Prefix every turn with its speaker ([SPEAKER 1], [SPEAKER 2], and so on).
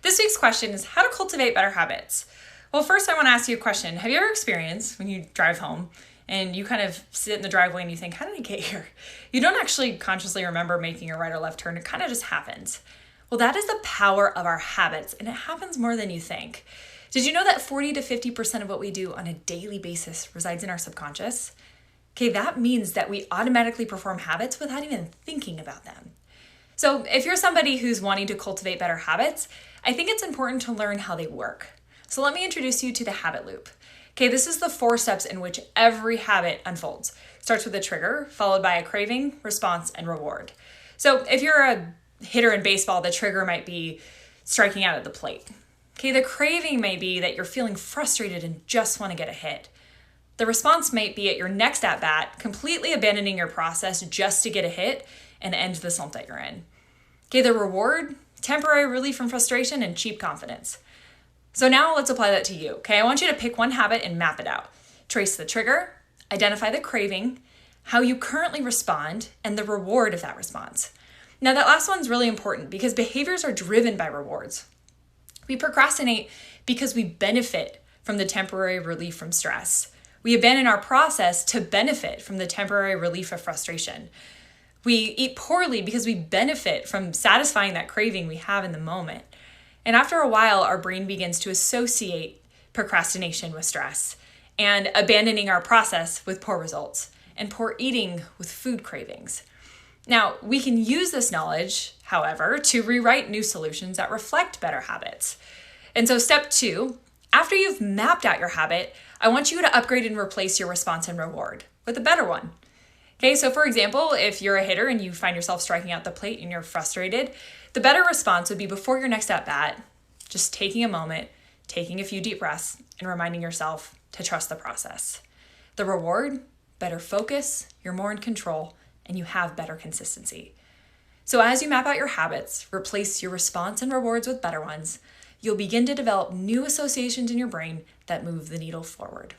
[SPEAKER 1] This week's question is how to cultivate better habits. Well, first I want to ask you a question. Have you ever experienced when you drive home and you kind of sit in the driveway and you think, how did I get here? You don't actually consciously remember making a right or left turn. It kind of just happens. Well, that is the power of our habits, and it happens more than you think. Did you know that 40 to 50% of what we do on a daily basis resides in our subconscious? Okay, that means that we automatically perform habits without even thinking about them. So if you're somebody who's wanting to cultivate better habits, I think it's important to learn how they work. So let me introduce you to the habit loop. Okay, this is the 4 steps in which every habit unfolds. It starts with a trigger, followed by a craving, response, and reward. So if you're a hitter in baseball, the trigger might be striking out at the plate. Okay, the craving may be that you're feeling frustrated and just want to get a hit. The response might be at your next at-bat, completely abandoning your process just to get a hit and end the slump that you're in. Okay, the reward, temporary relief from frustration and cheap confidence. So now let's apply that to you, okay? I want you to pick one habit and map it out. Trace the trigger, identify the craving, how you currently respond, and the reward of that response. Now that last one's really important because behaviors are driven by rewards. We procrastinate because we benefit from the temporary relief from stress. We abandon our process to benefit from the temporary relief of frustration. We eat poorly because we benefit from satisfying that craving we have in the moment. And after a while, our brain begins to associate procrastination with stress and abandoning our process with poor results and poor eating with food cravings. Now, we can use this knowledge, however, to rewrite new solutions that reflect better habits. And so step 2, after you've mapped out your habit, I want you to upgrade and replace your response and reward with a better one. Okay, so for example, if you're a hitter and you find yourself striking out the plate and you're frustrated, the better response would be before your next at-bat, just taking a moment, taking a few deep breaths, and reminding yourself to trust the process. The reward, better focus, you're more in control, and you have better consistency. So as you map out your habits, replace your response and rewards with better ones, you'll begin to develop new associations in your brain that move the needle forward.